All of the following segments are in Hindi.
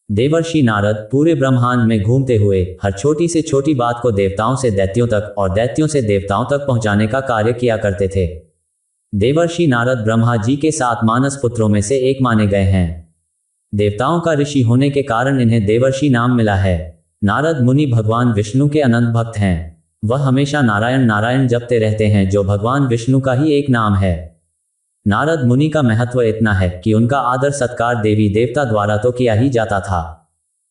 देवर्षि नारद पूरे ब्रह्मांड में घूमते हुए हर छोटी से छोटी बात को देवताओं से दैत्यों तक और दैत्यों से देवताओं तक पहुंचाने का कार्य किया करते थे। देवर्षि नारद ब्रह्मा जी के 7 मानस पुत्रों में से एक माने गए हैं। देवताओं का ऋषि होने के कारण इन्हें देवर्षि नाम मिला है। नारद मुनि भगवान विष्णु के अनंत भक्त हैं। वह हमेशा नारायण नारायण जपते रहते हैं, जो भगवान विष्णु का ही एक नाम है। नारद मुनि का महत्व इतना है कि उनका आदर सत्कार देवी देवता द्वारा तो किया ही जाता था,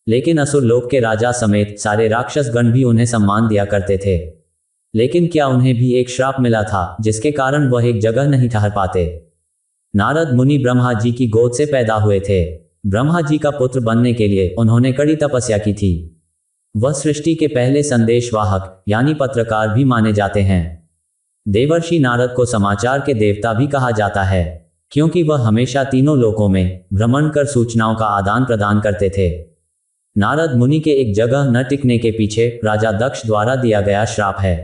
लेकिन असुर लोक के राजा समेत सारे राक्षस गण भी उन्हें सम्मान दिया करते थे। लेकिन क्या उन्हें भी एक श्राप मिला था, जिसके कारण वह एक जगह नहीं ठहर पाते। नारद मुनि ब्रह्मा जी की गोद से पैदा हुए थे। ब्रह्मा जी का पुत्र बनने के लिए उन्होंने कड़ी तपस्या की थी। वह सृष्टि के पहले संदेशवाहक यानी पत्रकार भी माने जाते हैं। देवर्षि नारद को समाचार के देवता भी कहा जाता है, क्योंकि वह हमेशा तीनों लोकों में भ्रमण कर सूचनाओं का आदान प्रदान करते थे। नारद मुनि के एक जगह न टिकने के पीछे राजा दक्ष द्वारा दिया गया श्राप है।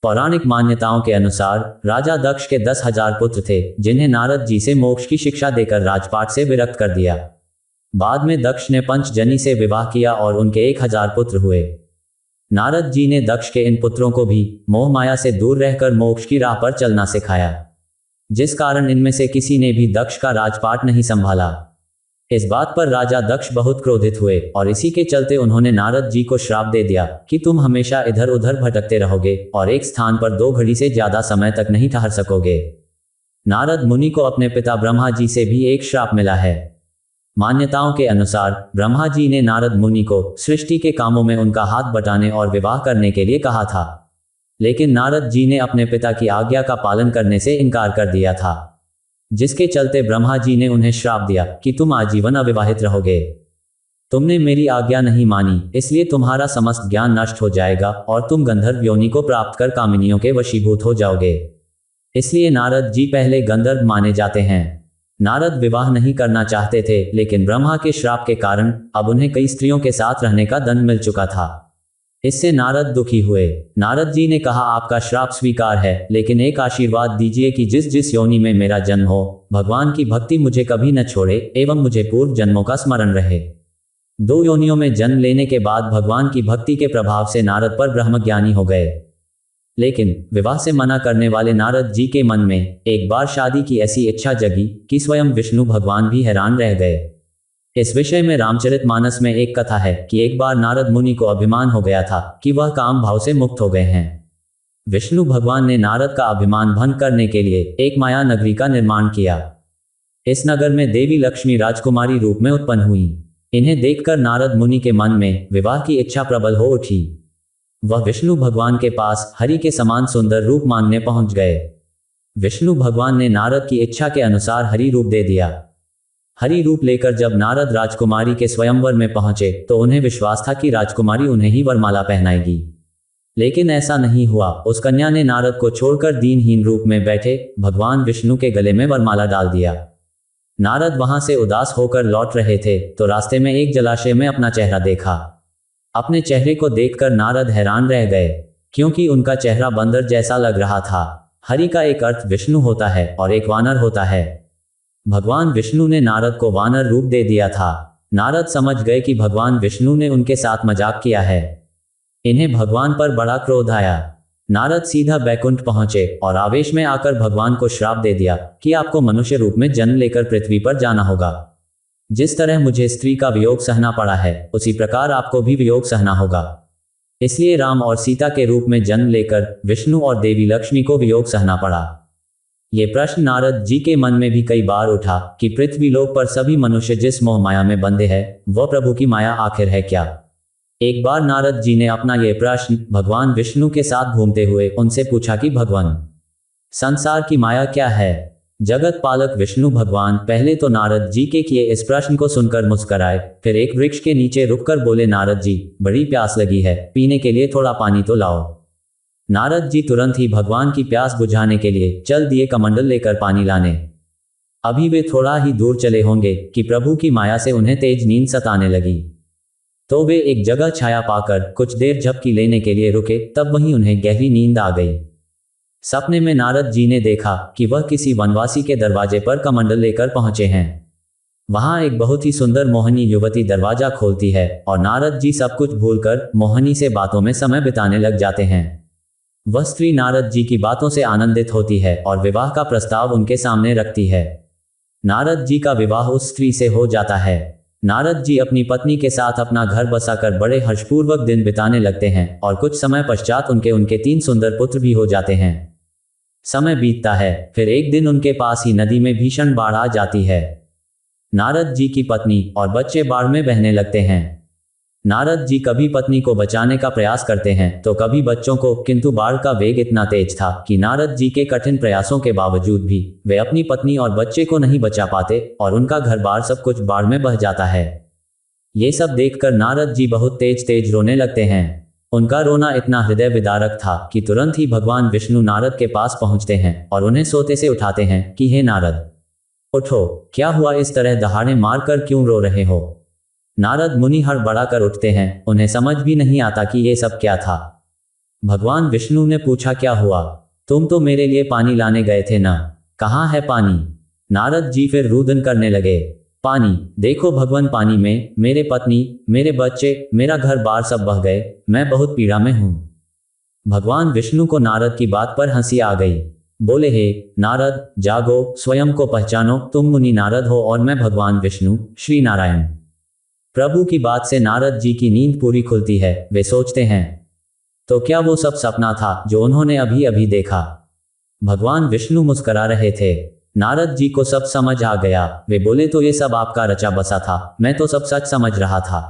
पौराणिक मान्यताओं के अनुसार राजा दक्ष के 10,000 पुत्र थे, जिन्हें नारद जी से मोक्ष की शिक्षा देकर राजपाट से विरक्त कर दिया। बाद में दक्ष ने पंचजनी से विवाह किया और उनके 1000 पुत्र हुए। नारद जी ने दक्ष के इन पुत्रों को भी मोह माया से दूर रहकर मोक्ष की राह पर चलना सिखाया, जिस कारण इनमें से किसी ने भी दक्ष का राजपाट नहीं संभाला। इस बात पर राजा दक्ष बहुत क्रोधित हुए और इसी के चलते उन्होंने नारद जी को श्राप दे दिया कि तुम हमेशा इधर उधर भटकते रहोगे और एक स्थान पर 2 घड़ी से ज्यादा समय तक नहीं ठहर सकोगे। नारद मुनि को अपने पिता ब्रह्मा जी से भी एक श्राप मिला है। मान्यताओं के अनुसार ब्रह्मा जी ने नारद मुनि को सृष्टि के कामों में उनका हाथ बटाने और विवाह करने के लिए कहा था, लेकिन नारद जी ने अपने पिता की आज्ञा का पालन करने से इनकार कर दिया था, जिसके चलते ब्रह्मा जी ने उन्हें श्राप दिया कि तुम आजीवन अविवाहित रहोगे। तुमने मेरी आज्ञा नहीं मानी, इसलिए तुम्हारा समस्त ज्ञान नष्ट हो जाएगा और तुम गंधर्व योनि को प्राप्त कर कामिनियों के वशीभूत हो जाओगे। इसलिए नारद जी पहले गंधर्व माने जाते हैं। नारद विवाह नहीं करना चाहते थे, लेकिन ब्रह्मा के श्राप के कारण अब उन्हें कई स्त्रियों के साथ रहने का दंड मिल चुका था। इससे नारद दुखी हुए। नारद जी ने कहा, आपका श्राप स्वीकार है, लेकिन एक आशीर्वाद दीजिए कि जिस जिस योनि में मेरा जन्म हो, भगवान की भक्ति मुझे कभी न छोड़े एवं मुझे पूर्व जन्मों का स्मरण रहे। 2 योनियों में जन्म लेने के बाद भगवान की भक्ति के प्रभाव से नारद पर ब्रह्मज्ञानी हो गए। लेकिन विवाह से मना करने वाले नारद जी के मन में एक बार शादी की ऐसी इच्छा जगी कि स्वयं विष्णु भगवान भी हैरान रह गए। इस विषय में रामचरितमानस में एक कथा है कि एक बार नारद मुनि को अभिमान हो गया था कि वह काम भाव से मुक्त हो गए हैं। विष्णु भगवान ने नारद का अभिमान भंग करने के लिए एक माया नगरी का निर्माण किया। इस नगर में देवी लक्ष्मी राजकुमारी रूप में उत्पन्न हुई। इन्हें देखकर नारद मुनि के मन में विवाह की इच्छा प्रबल हो उठी। वह विष्णु भगवान के पास हरि के समान सुंदर रूप मांगने पहुंच गए। विष्णु भगवान ने नारद की इच्छा के अनुसार हरि रूप दे दिया। हरि रूप लेकर जब नारद राजकुमारी के स्वयंवर में पहुंचे तो उन्हें विश्वास था कि राजकुमारी उन्हें ही वरमाला पहनाएगी, लेकिन ऐसा नहीं हुआ। उस कन्या ने नारद को छोड़कर दीनहीन रूप में बैठे भगवान विष्णु के गले में वरमाला डाल दिया। नारद वहां से उदास होकर लौट रहे थे तो रास्ते में एक जलाशय में अपना चेहरा देखा। अपने चेहरे को देखकर नारद हैरान रह गए, क्योंकि उनका चेहरा बंदर जैसा लग रहा था। हरि का एक अर्थ विष्णु होता है और एक वानर होता है। भगवान विष्णु ने नारद को वानर रूप दे दिया था। नारद समझ गए कि भगवान विष्णु ने उनके साथ मजाक किया है। इन्हें भगवान पर बड़ा क्रोध आया। नारद सीधा बैकुंठ पहुंचे और आवेश में आकर भगवान को श्राप दे दिया कि आपको मनुष्य रूप में जन्म लेकर पृथ्वी पर जाना होगा। जिस तरह मुझे स्त्री का वियोग सहना पड़ा है, उसी प्रकार आपको भी वियोग सहना होगा। इसलिए राम और सीता के रूप में जन्म लेकर विष्णु और देवी लक्ष्मी को वियोग सहना पड़ा। ये प्रश्न नारद जी के मन में भी कई बार उठा कि पृथ्वी लोक पर सभी मनुष्य जिस मोह माया में बंधे हैं, वह प्रभु की माया आखिर है क्या। एक बार नारद जी ने अपना यह प्रश्न भगवान विष्णु के साथ घूमते हुए उनसे पूछा कि भगवान, संसार की माया क्या है। जगत पालक विष्णु भगवान पहले तो नारद जी के किए इस प्रश्न को सुनकर मुस्कराए, फिर एक वृक्ष के नीचे रुककर बोले, नारद जी बड़ी प्यास लगी है, पीने के लिए थोड़ा पानी तो लाओ। नारद जी तुरंत ही भगवान की प्यास बुझाने के लिए चल दिए कमंडल लेकर पानी लाने। अभी वे थोड़ा ही दूर चले होंगे कि प्रभु की माया से उन्हें तेज नींद सताने लगी। तो वे एक जगह छाया पाकर कुछ देर झपकी लेने के लिए रुके, तब वहीं उन्हें गहरी नींद आ गई। सपने में नारद जी ने देखा कि वह किसी वनवासी के दरवाजे पर कमंडल लेकर पहुंचे हैं। वहां एक बहुत ही सुंदर मोहिनी युवती दरवाजा खोलती है और नारद जी सब कुछ भूलकर मोहिनी से बातों में समय बिताने लग जाते हैं। वह स्त्री नारद जी की बातों से आनंदित होती है और विवाह का प्रस्ताव उनके सामने रखती है। नारद जी का विवाह उस स्त्री से हो जाता है। नारद जी अपनी पत्नी के साथ अपना घर बसाकर बड़े हर्षपूर्वक दिन बिताने लगते हैं और कुछ समय पश्चात उनके 3 सुंदर पुत्र भी हो जाते हैं। समय बीतता है, फिर एक दिन उनके पास ही नदी में भीषण बाढ़ आ जाती है। नारद जी की पत्नी और बच्चे बाढ़ में बहने लगते हैं। नारद जी कभी पत्नी को बचाने का प्रयास करते हैं तो कभी बच्चों को, किंतु बाढ़ का वेग इतना तेज था कि नारद जी के कठिन प्रयासों के बावजूद भी वे अपनी पत्नी और बच्चे को नहीं बचा पाते और उनका घर बार सब कुछ बाढ़ में बह जाता है। ये सब देखकर नारद जी बहुत तेज तेज रोने लगते हैं। उनका रोना इतना हृदय विदारक था कि तुरंत ही भगवान विष्णु नारद के पास पहुंचते हैं और उन्हें सोते से उठाते हैं कि हे नारद, उठो, क्या हुआ, इस तरह दहाड़े मारकर क्यों रो रहे हो। नारद मुनि हड़बड़ाकर उठते हैं, उन्हें समझ भी नहीं आता कि ये सब क्या था। भगवान विष्णु ने पूछा, क्या हुआ, तुम तो मेरे लिए पानी लाने गए थे ना, कहाँ है पानी। नारद जी फिर रुदन करने लगे, पानी, देखो भगवान, पानी में मेरे पत्नी, मेरे बच्चे, मेरा घर बार सब बह गए, मैं बहुत पीड़ा में हूं। भगवान विष्णु को नारद की बात पर हंसी आ गई। बोले, हे नारद, जागो, स्वयं को पहचानो, तुम मुनि नारद हो और मैं भगवान विष्णु श्री नारायण। प्रभु की बात से नारद जी की नींद पूरी खुलती है। वे सोचते हैं, तो क्या वो सब सपना था जो उन्होंने अभी अभी देखा। भगवान विष्णु मुस्कुरा रहे थे। नारद जी को सब समझ आ गया। वे बोले, तो ये सब आपका रचा बसा था, मैं तो सब सच समझ रहा था।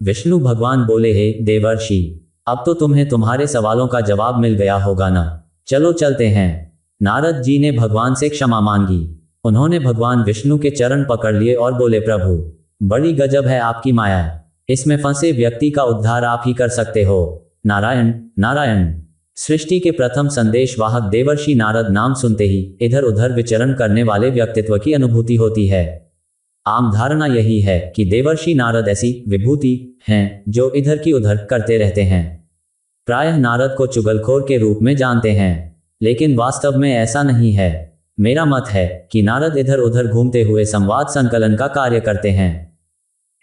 विष्णु भगवान बोले, हे देवर्षि, अब तो तुम्हें तुम्हारे सवालों का जवाब मिल गया होगा ना, चलो चलते हैं। नारद जी ने भगवान से क्षमा मांगी। उन्होंने भगवान विष्णु के चरण पकड़ लिए और बोले, प्रभु, बड़ी गजब है आपकी माया, इसमें फंसे व्यक्ति का उद्धार आप ही कर सकते हो। नारायण नारायण। सृष्टि के प्रथम संदेश वाहक देवर्षि नारद नाम सुनते ही इधर उधर विचरण करने वाले व्यक्तित्व की अनुभूति होती है। आम धारणा यही है कि देवर्षि नारद ऐसी विभूति हैं जो इधर की उधर करते रहते हैं। प्रायः नारद को चुगलखोर के रूप में जानते हैं, लेकिन वास्तव में ऐसा नहीं है। मेरा मत है कि नारद इधर उधर घूमते हुए संवाद संकलन का कार्य करते हैं।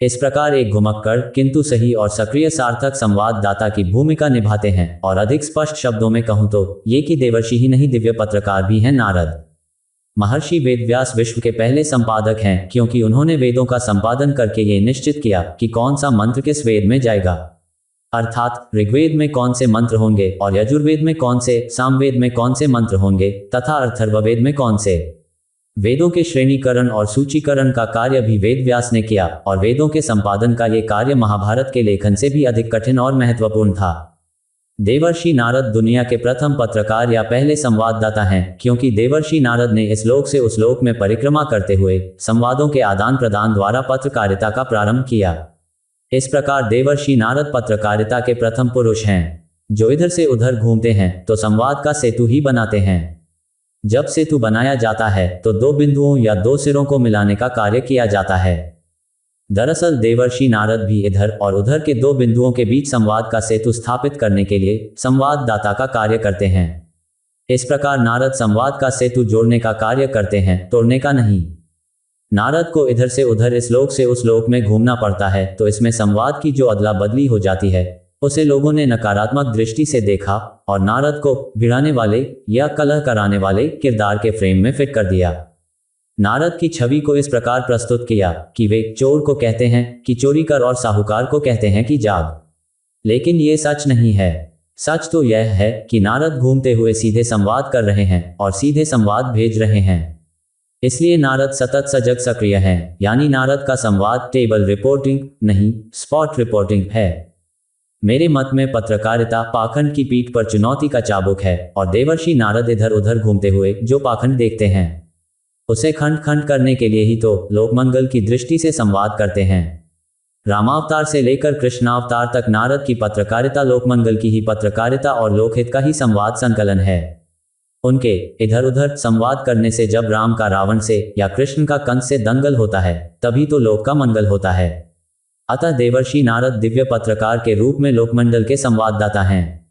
इस प्रकार एक घुमक्कड़ किंतु सही और सक्रिय सार्थक संवाददाता की भूमिका निभाते हैं। और अधिक स्पष्ट शब्दों में कहूं तो ये कि देवर्षि ही नहीं, दिव्य पत्रकार भी हैं नारद। महर्षि वेदव्यास विश्व के पहले संपादक हैं, क्योंकि उन्होंने वेदों का संपादन करके ये निश्चित किया कि कौन सा मंत्र किस वेद में जाएगा, अर्थात ऋग्वेद में कौन से मंत्र होंगे और यजुर्वेद में कौन से, सामवेद में कौन से मंत्र होंगे तथा अथर्ववेद में कौन से। वेदों के श्रेणीकरण और सूचीकरण का कार्य भी वेदव्यास ने किया और वेदों के संपादन का ये कार्य महाभारत के लेखन से भी अधिक कठिन और महत्वपूर्ण था। देवर्षि नारद दुनिया के प्रथम पत्रकार या पहले संवाददाता हैं, क्योंकि देवर्षि नारद ने इस लोक से उस लोक में परिक्रमा करते हुए संवादों के आदान प्रदान द्वारा पत्रकारिता का प्रारंभ किया। इस प्रकार देवर्षि नारद पत्रकारिता के प्रथम पुरुष हैं, जो इधर से उधर घूमते हैं तो संवाद का सेतु ही बनाते हैं। जब सेतु बनाया जाता है तो 2 बिंदुओं या 2 सिरों को मिलाने का कार्य किया जाता है। दरअसल देवर्षि नारद भी इधर और उधर के 2 बिंदुओं के बीच संवाद का सेतु स्थापित करने के लिए संवाददाता का कार्य करते हैं। इस प्रकार नारद संवाद का सेतु जोड़ने का कार्य करते हैं, तोड़ने का नहीं। नारद को इधर से उधर, इस लोक से उस लोक में घूमना पड़ता है, तो इसमें संवाद की जो अदला बदली हो जाती है उसे लोगों ने नकारात्मक दृष्टि से देखा और नारद को भिड़ाने वाले या कलह कराने वाले किरदार के फ्रेम में फिट कर दिया। नारद की छवि को इस प्रकार प्रस्तुत किया कि वे चोर को कहते हैं कि चोरी कर और साहूकार को कहते हैं कि जाग। लेकिन ये सच नहीं है। सच तो यह है कि नारद घूमते हुए सीधे संवाद कर रहे हैं और सीधे संवाद भेज रहे हैं। इसलिए नारद सतत सजग सक्रिय हैं, यानी नारद का संवाद टेबल रिपोर्टिंग नहीं, स्पॉट रिपोर्टिंग है। मेरे मत में पत्रकारिता पाखंड की पीठ पर चुनौती का चाबुक है और देवर्षि नारद इधर उधर घूमते हुए जो पाखंड देखते हैं उसे खंड खंड करने के लिए ही तो लोकमंगल की दृष्टि से संवाद करते हैं। रामावतार से लेकर कृष्णावतार तक नारद की पत्रकारिता लोकमंगल की ही पत्रकारिता और लोकहित का ही संवाद संकलन है। उनके इधर उधर संवाद करने से जब राम का रावण से या कृष्ण का कंस से दंगल होता है तभी तो लोक का मंगल होता है। अतः देवर्षि नारद दिव्य पत्रकार के रूप में लोकमंडल के संवाददाता हैं।